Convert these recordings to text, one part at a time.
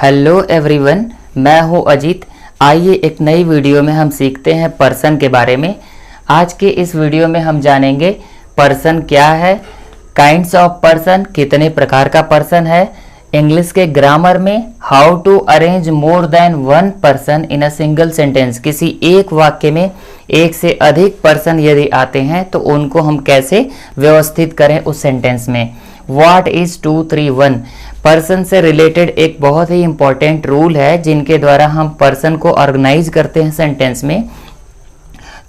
Hello everyone, मैं हूं अजीत। आइए एक नई वीडियो में हम सीखते हैं पर्सन के बारे में। आज के इस वीडियो में हम जानेंगे पर्सन क्या है, काइंड्स ऑफ पर्सन, कितने प्रकार का पर्सन है, इंग्लिश के ग्रामर में how to arrange more than one person in a single sentence, किसी एक वाक्य में एक से अधिक पर्सन यदि आते हैं तो उनको हम कैसे व्यवस्थित करें उस सेंटेंस में। व्हाट इज 231, पर्सन से रिलेटेड एक बहुत ही इंपॉर्टेंट रूल है जिनके द्वारा हम पर्सन को ऑर्गेनाइज करते हैं सेंटेंस में,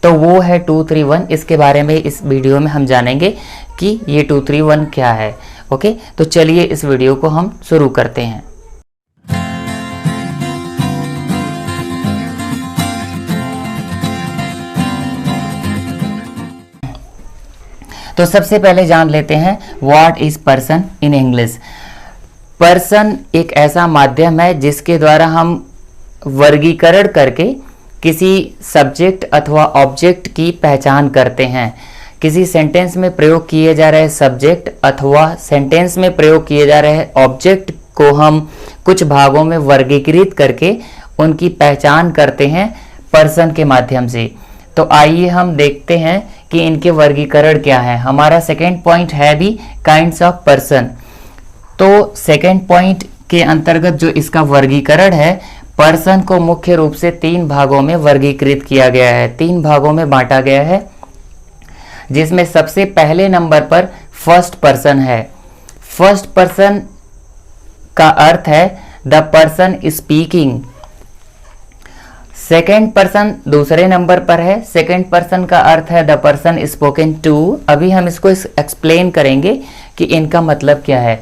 तो वो है 231। इसके बारे में इस वीडियो में हम जानेंगे कि ये 231 क्या है। ओके, तो चलिए इस वीडियो को हम शुरू करते हैं। तो सबसे पहले जान लेते हैं what is person in English. Person एक ऐसा माध्यम है जिसके द्वारा हम वर्गीकरण करके किसी सब्जेक्ट अथवा ऑब्जेक्ट की पहचान करते हैं। किसी सेंटेंस में प्रयोग किए जा रहे सब्जेक्ट अथवा सेंटेंस में प्रयोग किए जा रहे ऑब्जेक्ट को हम कुछ भागों में वर्गीकृत करके उनकी पहचान करते हैं पर्सन के माध्यम से। तो आइए हम देखते हैं कि इनके वर्गीकरण क्या है। हमारा सेकेंड पॉइंट है भी काइंड्स ऑफ पर्सन। तो सेकेंड पॉइंट के अंतर्गत जो इसका वर्गीकरण है, पर्सन को मुख्य रूप से तीन भागों में वर्गीकृत किया गया है, तीन भागों में बांटा गया है, जिसमें सबसे पहले नंबर पर फर्स्ट पर्सन है। फर्स्ट पर्सन का अर्थ है the person speaking. Second person दूसरे नंबर पर है, सेकेंड पर्सन का अर्थ है द पर्सन स्पोकन टू। अभी हम इसको एक्सप्लेन करेंगे कि इनका मतलब क्या है।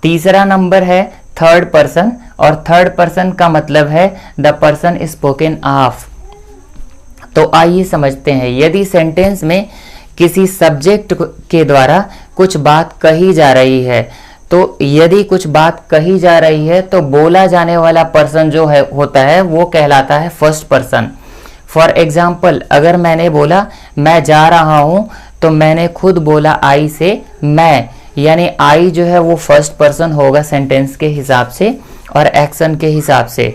तीसरा नंबर है थर्ड पर्सन, और थर्ड पर्सन का मतलब है द पर्सन स्पोकन ऑफ। तो आइए समझते हैं, यदि सेंटेंस में किसी सब्जेक्ट के द्वारा कुछ बात कही जा रही है, तो यदि कुछ बात कही जा रही है तो बोला जाने वाला पर्सन जो है होता है वो कहलाता है फर्स्ट पर्सन। फॉर एग्जाम्पल, अगर मैंने बोला मैं जा रहा हूं, तो मैंने खुद बोला आई से मैं, यानी आई जो है वो फर्स्ट पर्सन होगा सेंटेंस के हिसाब से और एक्शन के हिसाब से।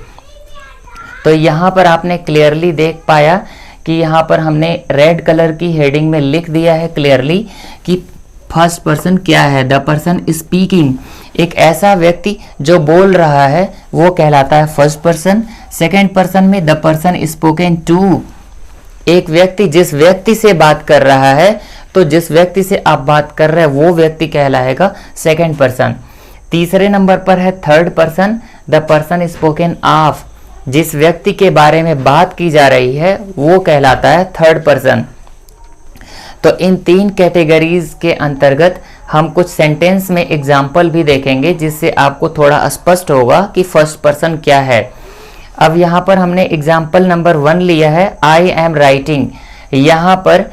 तो यहाँ पर आपने क्लियरली देख पाया कि यहाँ पर हमने रेड कलर की हेडिंग में लिख दिया है क्लियरली कि फर्स्ट पर्सन क्या है, द पर्सन स्पीकिंग। एक ऐसा व्यक्ति जो बोल रहा है वो कहलाता है फर्स्ट पर्सन। सेकेंड पर्सन में द पर्सन स्पोकन टू, एक व्यक्ति जिस व्यक्ति से बात कर रहा है, तो जिस व्यक्ति से आप बात कर रहे हैं वो व्यक्ति कहलाएगा सेकेंड पर्सन। तीसरे नंबर पर है third person, the person spoken of, जिस व्यक्ति के बारे में बात की जा रही है वो कहलाता है थर्ड पर्सन। तो इन तीन कैटेगरीज के अंतर्गत हम कुछ सेंटेंस में एग्जाम्पल भी देखेंगे जिससे आपको थोड़ा स्पष्ट होगा कि फर्स्ट पर्सन क्या है। अब यहाँ पर हमने एग्जाम्पल नंबर 1 लिया है, आई एम राइटिंग। यहाँ पर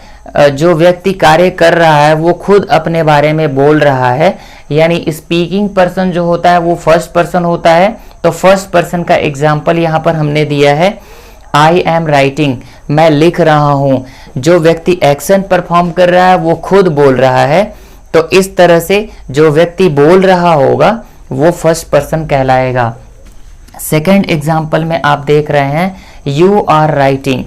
जो व्यक्ति कार्य कर रहा है वो खुद अपने बारे में बोल रहा है, यानी स्पीकिंग पर्सन जो होता है वो फर्स्ट पर्सन होता है। तो फर्स्ट पर्सन का एग्जाम्पल यहाँ पर हमने दिया है आई एम राइटिंग, मैं लिख रहा हूँ। जो व्यक्ति एक्शन परफॉर्म कर रहा है वो खुद बोल रहा है, तो इस तरह से जो व्यक्ति बोल रहा होगा वो फर्स्ट पर्सन कहलाएगा। सेकेंड एग्जाम्पल में आप देख रहे हैं यू आर राइटिंग,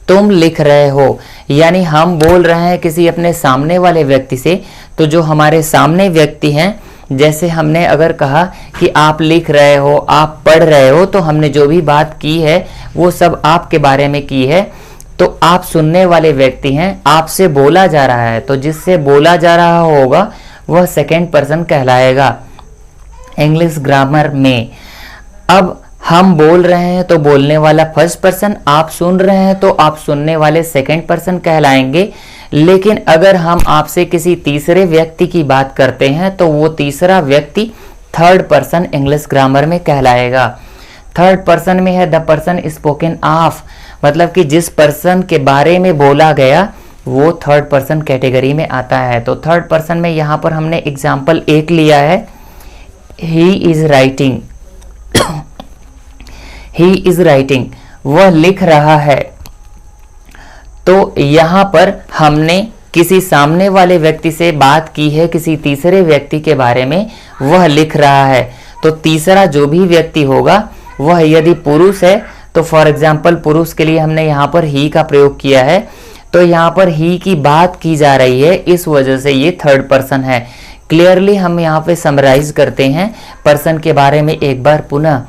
तुम लिख रहे हो, यानी हम बोल रहे हैं किसी अपने सामने वाले व्यक्ति से। तो जो हमारे सामने व्यक्ति हैं, जैसे हमने अगर कहा कि आप लिख रहे हो, आप पढ़ रहे हो, तो हमने जो भी बात की है वो सब आपके बारे में की है। तो आप सुनने वाले व्यक्ति हैं, आपसे बोला जा रहा है, तो जिससे बोला जा रहा होगा वह सेकेंड पर्सन कहलाएगा इंग्लिश ग्रामर में। अब हम बोल रहे हैं तो बोलने वाला फर्स्ट पर्सन, आप सुन रहे हैं तो आप सुनने वाले सेकेंड पर्सन कहलाएंगे। लेकिन अगर हम आपसे किसी तीसरे व्यक्ति की बात करते हैं तो वो तीसरा व्यक्ति थर्ड पर्सन इंग्लिश ग्रामर में कहलाएगा। थर्ड पर्सन में है द पर्सन स्पोकन ऑफ, मतलब कि जिस पर्सन के बारे में बोला गया वो थर्ड पर्सन कैटेगरी में आता है। तो थर्ड पर्सन में यहाँ पर हमने एग्जाम्पल 1 लिया है, he is writing. He is writing, वह लिख रहा है। तो यहाँ पर हमने किसी सामने वाले व्यक्ति से बात की है किसी तीसरे व्यक्ति के बारे में, वह लिख रहा है। तो तीसरा जो भी व्यक्ति होगा वह यदि पुरुष है तो फॉर एग्जाम्पल पुरुष के लिए हमने यहाँ पर ही का प्रयोग किया है, तो यहाँ पर ही की बात की जा रही है, इस वजह से ये थर्ड पर्सन है। क्लियरली हम यहाँ पे समराइज करते हैं पर्सन के बारे में एक बार पुनः।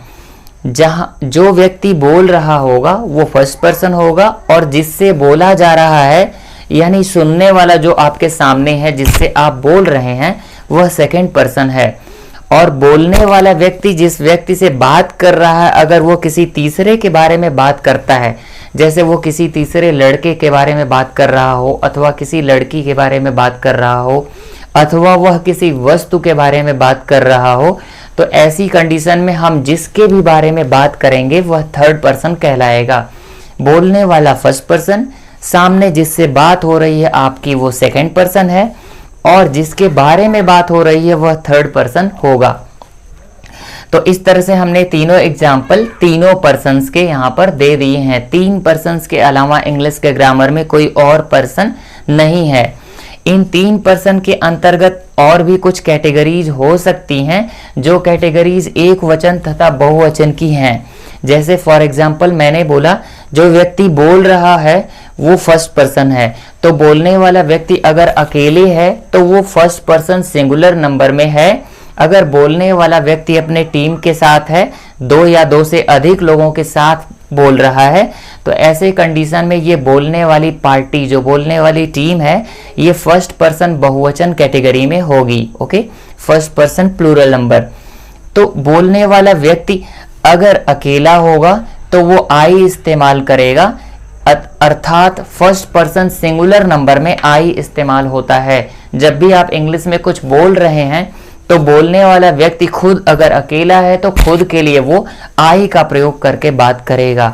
जहाँ जो व्यक्ति बोल रहा होगा वो फर्स्ट पर्सन होगा, और जिससे बोला जा रहा है यानी सुनने वाला जो आपके सामने है जिससे आप बोल रहे हैं वह सेकंड पर्सन है। और बोलने वाला व्यक्ति जिस व्यक्ति से बात कर रहा है, अगर वो किसी तीसरे के बारे में बात करता है, जैसे वो किसी तीसरे लड़के के बारे में बात कर रहा हो, अथवा किसी लड़की के बारे में बात कर रहा हो, अथवा वह किसी वस्तु के बारे में बात कर रहा हो, तो ऐसी कंडीशन में हम जिसके भी बारे में बात करेंगे वह थर्ड पर्सन कहलाएगा। बोलने वाला फर्स्ट पर्सन, सामने जिससे बात हो रही है आपकी वो सेकंड पर्सन है, और जिसके बारे में बात हो रही है वह थर्ड पर्सन होगा। तो इस तरह से हमने तीनों एग्जाम्पल तीनों पर्सन्स के यहाँ पर दे दिए हैं। 3 पर्सन्स के अलावा इंग्लिश के ग्रामर में कोई और पर्सन नहीं है। इन 3 पर्सन के अंतर्गत और भी कुछ कैटेगरीज हो सकती हैं, जो कैटेगरीज एक वचन तथा बहुवचन की हैं। जैसे फॉर एग्जाम्पल मैंने बोला जो व्यक्ति बोल रहा है वो फर्स्ट पर्सन है, तो बोलने वाला व्यक्ति अगर अकेले है तो वो फर्स्ट पर्सन सिंगुलर नंबर में है। अगर बोलने वाला व्यक्ति अपने टीम के साथ है, 2 या 2 से अधिक लोगों के साथ बोल रहा है, तो ऐसे कंडीशन में ये बोलने वाली पार्टी, जो बोलने वाली टीम है, ये फर्स्ट पर्सन बहुवचन कैटेगरी में होगी। Okay, first person plural number. तो बोलने वाला व्यक्ति अगर अकेला होगा तो वो आई इस्तेमाल करेगा, अर्थात फर्स्ट पर्सन सिंगुलर नंबर में आई इस्तेमाल होता है। जब भी आप इंग्लिश में कुछ बोल रहे हैं तो बोलने वाला व्यक्ति खुद अगर अकेला है तो खुद के लिए वो आई का प्रयोग करके बात करेगा।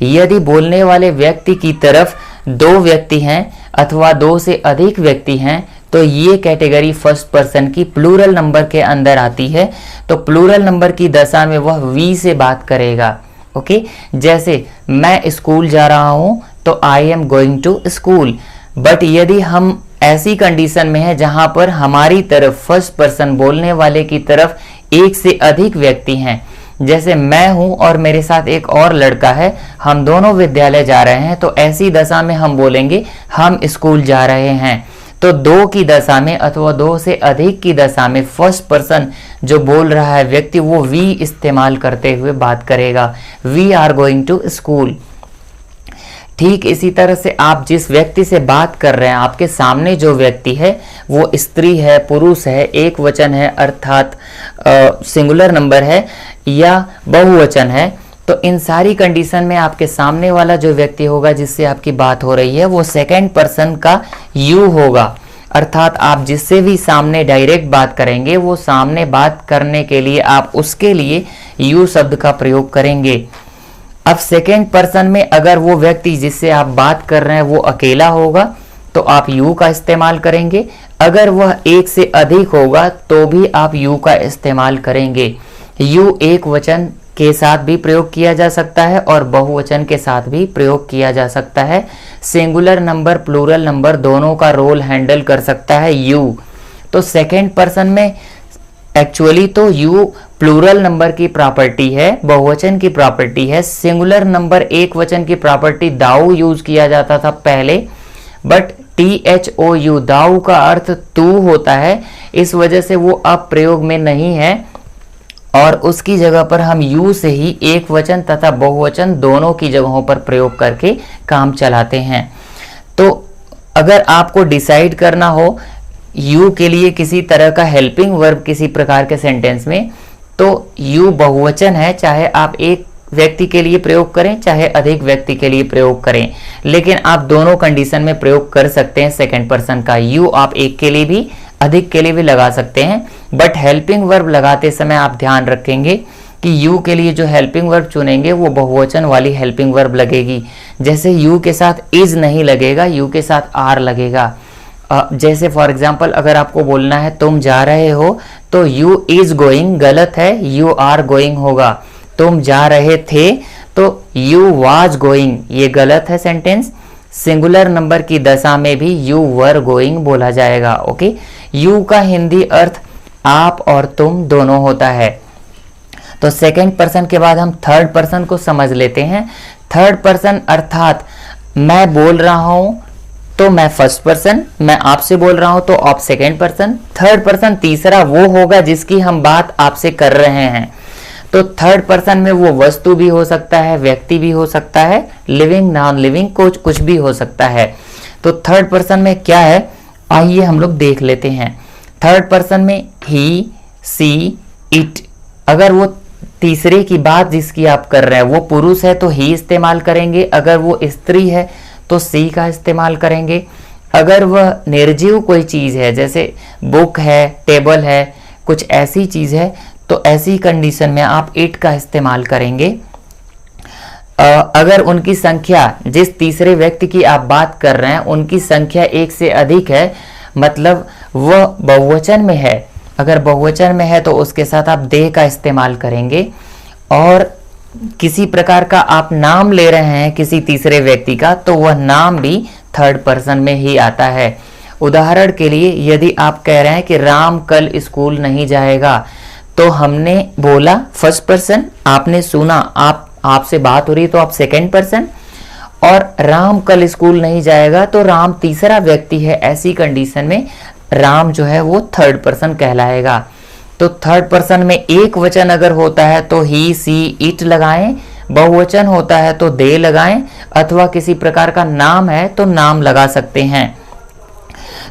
यदि बोलने वाले व्यक्ति की तरफ 2 व्यक्ति हैं अथवा 2 से अधिक व्यक्ति हैं तो ये कैटेगरी फर्स्ट पर्सन की प्लूरल नंबर के अंदर आती है। तो प्लूरल नंबर की दशा में वह वी से बात करेगा। ओके, जैसे मैं स्कूल जा रहा हूं तो I am going to school. But यदि हम ऐसी कंडीशन में है जहां पर हमारी तरफ फर्स्ट पर्सन बोलने वाले की तरफ 1 से अधिक व्यक्ति हैं, जैसे मैं हूं और मेरे साथ एक और लड़का है, हम दोनों विद्यालय जा रहे हैं, तो ऐसी दशा में हम बोलेंगे हम स्कूल जा रहे हैं। तो 2 की दशा में अथवा 2 से अधिक की दशा में फर्स्ट पर्सन जो बोल रहा है व्यक्ति वो वी इस्तेमाल करते हुए बात करेगा, we are going to school. ठीक इसी तरह से आप जिस व्यक्ति से बात कर रहे हैं, आपके सामने जो व्यक्ति है वो स्त्री है, पुरुष है, एक वचन है अर्थात सिंगुलर नंबर है या बहुवचन है, तो इन सारी कंडीशन में आपके सामने वाला जो व्यक्ति होगा जिससे आपकी बात हो रही है वो सेकंड पर्सन का यू होगा। अर्थात आप जिससे भी सामने डायरेक्ट बात करेंगे वो सामने बात करने के लिए आप उसके लिए यू शब्द का प्रयोग करेंगे। अब सेकंड पर्सन में अगर वो व्यक्ति जिससे आप बात कर रहे हैं वो अकेला होगा तो आप यू का इस्तेमाल करेंगे। अगर वह 1 से अधिक होगा तो भी आप यू का इस्तेमाल करेंगे। यू एक वचन के साथ भी प्रयोग किया जा सकता है और बहुवचन के साथ भी प्रयोग किया जा सकता है। सिंगुलर नंबर प्लूरल नंबर दोनों का रोल हैंडल कर सकता है यू। तो सेकंड पर्सन में एक्चुअली तो यू प्लूरल नंबर की प्रॉपर्टी है, बहुवचन की प्रॉपर्टी है। सिंगुलर नंबर एक वचन की प्रॉपर्टी दाऊ यूज किया जाता था पहले, बट THOU दाऊ का अर्थ तू होता है, इस वजह से वो अब प्रयोग में नहीं है और उसकी जगह पर हम यू से ही एक वचन तथा बहुवचन दोनों की जगहों पर प्रयोग करके काम चलाते हैं। तो अगर आपको डिसाइड करना हो यू के लिए किसी तरह का हेल्पिंग वर्ब किसी प्रकार के सेंटेंस में, तो यू बहुवचन है, चाहे आप एक व्यक्ति के लिए प्रयोग करें चाहे अधिक व्यक्ति के लिए प्रयोग करें, लेकिन आप दोनों कंडीशन में प्रयोग कर सकते हैं। सेकंड पर्सन का यू आप एक के लिए भी अधिक के लिए भी लगा सकते हैं, बट हेल्पिंग वर्ब लगाते समय आप ध्यान रखेंगे कि यू के लिए जो हेल्पिंग वर्ब चुनेंगे वो बहुवचन वाली हेल्पिंग वर्ब लगेगी। जैसे यू के साथ इज नहीं लगेगा, यू के साथ आर लगेगा। जैसे फॉर एग्जाम्पल अगर आपको बोलना है तुम जा रहे हो तो यू इज गोइंग गलत है, यू आर गोइंग होगा। तुम जा रहे थे तो यू वाज गोइंग, ये गलत है सेंटेंस। सिंगुलर नंबर की दशा में भी यू वर गोइंग बोला जाएगा। ओके, यू का हिंदी अर्थ आप और तुम दोनों होता है। तो सेकंड पर्सन के बाद हम थर्ड पर्सन को समझ लेते हैं। थर्ड पर्सन अर्थात मैं बोल रहा हूं तो मैं फर्स्ट पर्सन, मैं आपसे बोल रहा हूं तो आप सेकंड पर्सन। थर्ड पर्सन तीसरा वो होगा जिसकी हम बात आपसे कर रहे हैं। तो थर्ड पर्सन में वो वस्तु भी हो सकता है, व्यक्ति भी हो सकता है, लिविंग नॉन लिविंग कुछ भी हो सकता है। तो थर्ड पर्सन में क्या है, आइए हम लोग देख लेते हैं। थर्ड पर्सन में ही, सी, इट। अगर वो तीसरे की बात जिसकी आप कर रहे हैं वो पुरुष है तो ही इस्तेमाल करेंगे, अगर वो स्त्री है तो सी का इस्तेमाल करेंगे। अगर वह निर्जीव कोई चीज है जैसे बुक है, टेबल है, कुछ ऐसी चीज है तो ऐसी कंडीशन में आप इट का इस्तेमाल करेंगे। अगर उनकी संख्या, जिस तीसरे व्यक्ति की आप बात कर रहे हैं उनकी संख्या एक से अधिक है, मतलब वह बहुवचन में है, अगर बहुवचन में है तो उसके साथ आप दे का इस्तेमाल करेंगे। और किसी प्रकार का आप नाम ले रहे हैं किसी तीसरे व्यक्ति का तो वह नाम भी थर्ड पर्सन में ही आता है। उदाहरण के लिए यदि आप कह रहे हैं कि राम कल स्कूल नहीं जाएगा तो हमने बोला फर्स्ट पर्सन, आपने सुना, आपसे बात हो रही तो आप सेकंड पर्सन, और राम कल स्कूल नहीं जाएगा तो राम तीसरा व्यक्ति है। ऐसी कंडीशन में राम जो है वो थर्ड पर्सन कहलाएगा। तो थर्ड पर्सन में एक वचन अगर होता है तो ही, सी, इट लगाएं, बहुवचन होता है तो दे लगाएं, अथवा किसी प्रकार का नाम है तो नाम लगा सकते हैं।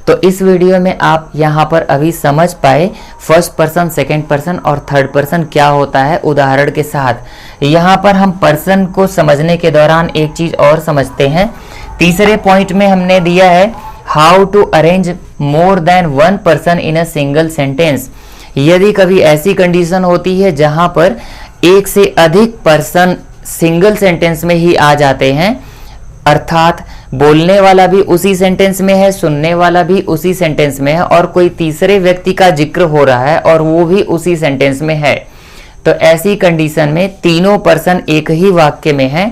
तो इस वीडियो में आप यहाँ पर अभी समझ पाए फर्स्ट पर्सन, सेकंड पर्सन और थर्ड पर्सन क्या होता है उदाहरण के साथ। यहाँ पर हम पर्सन को समझने के दौरान एक चीज और समझते हैं। तीसरे पॉइंट में हमने दिया है how to arrange more than one person in a single sentence. यदि कभी ऐसी कंडीशन होती है जहां पर एक से अधिक पर्सन सिंगल सेंटेंस में ही आ जाते हैं, अर्थात बोलने वाला भी उसी सेंटेंस में है, सुनने वाला भी उसी सेंटेंस में है और कोई तीसरे व्यक्ति का जिक्र हो रहा है और वो भी उसी सेंटेंस में है, तो ऐसी कंडीशन में तीनों पर्सन एक ही वाक्य में हैं।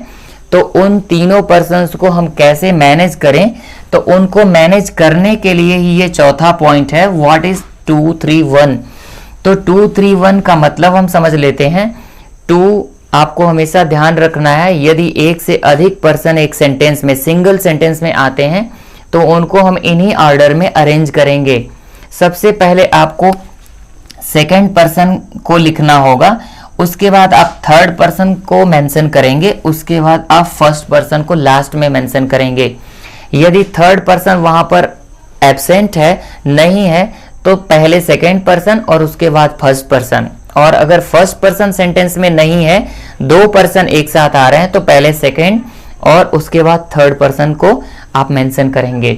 तो उन तीनों पर्सन्स को हम कैसे मैनेज करें, तो उनको मैनेज करने के लिए ही ये चौथा पॉइंट है, व्हाट इज 2, 3, 1। तो 2, 3, 1 का मतलब हम समझ लेते हैं। 2 आपको हमेशा ध्यान रखना है, यदि एक से अधिक पर्सन एक सेंटेंस में, सिंगल सेंटेंस में आते हैं तो उनको हम इन्हीं ऑर्डर में अरेंज करेंगे। सबसे पहले आपको सेकंड पर्सन को लिखना होगा, उसके बाद आप थर्ड पर्सन को मेंशन करेंगे, उसके बाद आप फर्स्ट पर्सन को लास्ट में मेंशन करेंगे। यदि थर्ड पर्सन वहां पर एब्सेंट है, नहीं है, तो पहले सेकंड पर्सन और उसके बाद फर्स्ट पर्सन। और अगर फर्स्ट पर्सन सेंटेंस में नहीं है, दो पर्सन एक साथ आ रहे हैं, तो पहले सेकंड और उसके बाद थर्ड पर्सन को आप मेंशन करेंगे।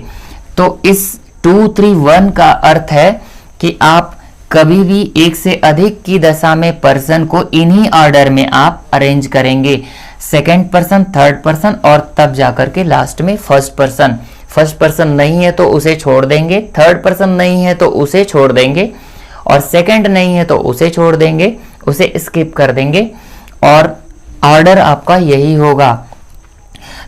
तो इस 2, 3, 1 का अर्थ है कि आप कभी भी एक से अधिक की दशा में पर्सन को इन्हीं ऑर्डर में आप अरेंज करेंगे, सेकंड पर्सन, थर्ड पर्सन और तब जाकर के लास्ट में फर्स्ट पर्सन। फर्स्ट पर्सन नहीं है तो उसे छोड़ देंगे, थर्ड पर्सन नहीं है तो उसे छोड़ देंगे, और सेकंड नहीं है तो उसे छोड़ देंगे, उसे स्किप कर देंगे, और ऑर्डर आपका यही होगा।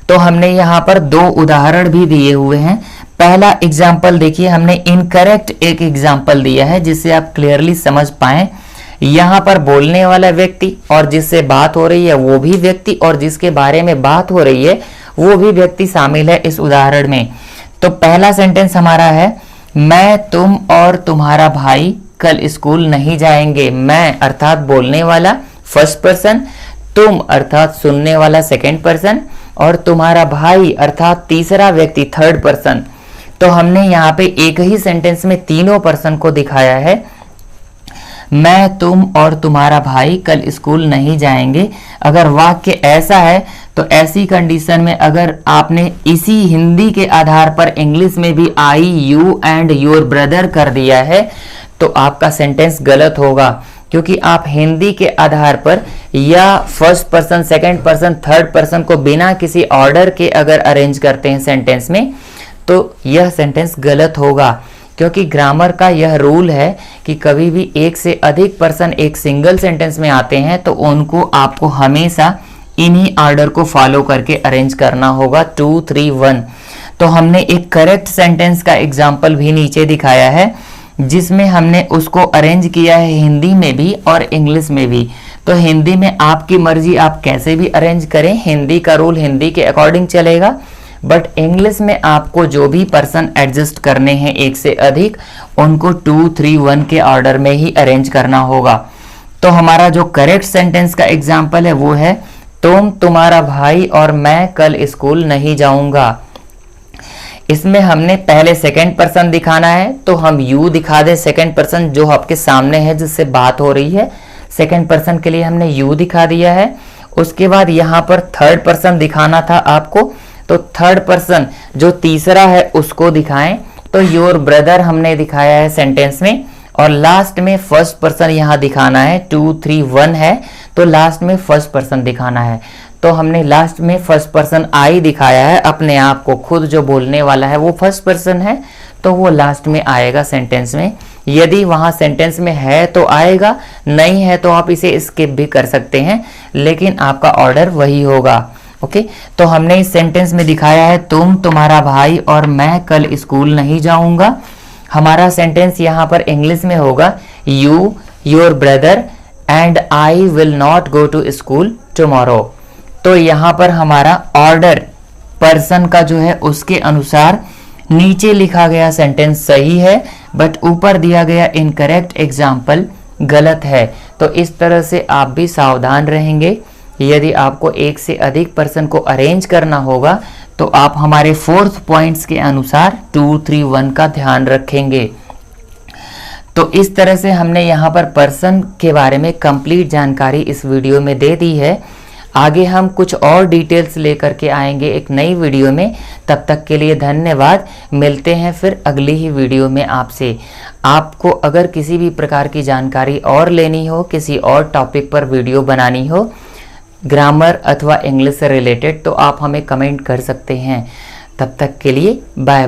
तो हमने यहाँ पर 2 उदाहरण भी दिए हुए हैं। पहला एग्जाम्पल देखिए, हमने इनकरेक्ट एक एग्जाम्पल दिया है जिससे आप क्लियरली समझ पाएं। यहाँ पर बोलने वाला व्यक्ति और जिससे बात हो रही है वो भी व्यक्ति, और जिसके बारे में बात हो रही है वो भी व्यक्ति शामिल है इस उदाहरण में। तो पहला सेंटेंस हमारा है, मैं, तुम और तुम्हारा भाई कल स्कूल नहीं जाएंगे। मैं अर्थात बोलने वाला फर्स्ट पर्सन, तुम अर्थात सुनने वाला सेकंड पर्सन, और तुम्हारा भाई अर्थात तीसरा व्यक्ति थर्ड पर्सन। तो हमने यहाँ पे एक ही सेंटेंस में तीनों पर्सन को दिखाया है। मैं, तुम और तुम्हारा भाई कल स्कूल नहीं जाएंगे। अगर वाक्य ऐसा है तो ऐसी कंडीशन में अगर आपने इसी हिंदी के आधार पर इंग्लिश में भी आई, यू एंड योर ब्रदर कर दिया है तो आपका सेंटेंस गलत होगा, क्योंकि आप हिंदी के आधार पर या first person, second person, third person को बिना किसी ऑर्डर के अगर अरेंज करते हैं सेंटेंस में तो यह सेंटेंस गलत होगा। क्योंकि ग्रामर का यह रूल है कि कभी भी एक से अधिक पर्सन एक सिंगल सेंटेंस में आते हैं तो उनको आपको हमेशा इन्हीं ऑर्डर को फॉलो करके अरेंज करना होगा, 2, 3, 1। तो हमने एक करेक्ट सेंटेंस का एग्जाम्पल भी नीचे दिखाया है। जिसमें हमने उसको अरेंज किया है हिंदी में भी और इंग्लिश में भी। तो हिंदी में आपकी मर्जी, आप कैसे भी अरेंज करें, हिंदी का रूल हिंदी के अकॉर्डिंग चलेगा। बट इंग्लिश में आपको जो भी पर्सन एडजस्ट करने हैं एक से अधिक, उनको 2, 3, 1 के ऑर्डर में ही अरेंज करना होगा। तो हमारा जो करेक्ट सेंटेंस का एग्जाम्पल है वो है, तुम, तुम्हारा भाई और मैं कल स्कूल नहीं जाऊंगा। इसमें हमने पहले सेकंड पर्सन दिखाना है, तो हम यू दिखा दें। सेकंड पर्सन जो आपके सामने है, जिससे बात हो रही है, सेकंड पर्सन के लिए हमने यू दिखा दिया है। उसके बाद यहाँ पर थर्ड पर्सन दिखाना था आपको, तो थर्ड पर्सन जो तीसरा है उसको दिखाएं। तो योर ब्रदर हमने दिखाया है सेंटेंस में, और लास्ट में फर्स्ट पर्सन यहाँ दिखाना है। 2, 3, 1 है, तो लास्ट में फर्स्ट पर्सन दिखाना है। तो हमने लास्ट में फर्स्ट पर्सन आई दिखाया है, अपने आप को, खुद जो बोलने वाला है वो फर्स्ट पर्सन है, तो वो लास्ट में आएगा सेंटेंस में। यदि वहां सेंटेंस में है तो आएगा, नहीं है तो आप इसे स्किप भी कर सकते हैं, लेकिन आपका ऑर्डर वही होगा। ओके, तो हमने इस सेंटेंस में दिखाया है, तुम, तुम्हारा भाई और मैं कल स्कूल नहीं जाऊंगा। हमारा सेंटेंस यहाँ पर इंग्लिश में होगा, you, your brother and I will not go to school tomorrow. तो यहाँ पर हमारा ऑर्डर पर्सन का जो है उसके अनुसार नीचे लिखा गया सेंटेंस सही है, बट ऊपर दिया गया इनकरेक्ट एग्जाम्पल गलत है। तो इस तरह से आप भी सावधान रहेंगे। यदि आपको एक से अधिक पर्सन को अरेंज करना होगा तो आप हमारे 4th पॉइंट्स के अनुसार 2, 3, 1 का ध्यान रखेंगे। तो इस तरह से हमने यहाँ पर पर्सन के बारे में कंप्लीट जानकारी इस वीडियो में दे दी है। आगे हम कुछ और डिटेल्स लेकर के आएंगे एक नई वीडियो में। तब तक के लिए धन्यवाद। मिलते हैं फिर अगली ही वीडियो में आपसे। आपको अगर किसी भी प्रकार की जानकारी और लेनी हो, किसी और टॉपिक पर वीडियो बनानी हो, ग्रामर अथवा इंग्लिश से रिलेटेड, तो आप हमें कमेंट कर सकते हैं। तब तक के लिए बाय।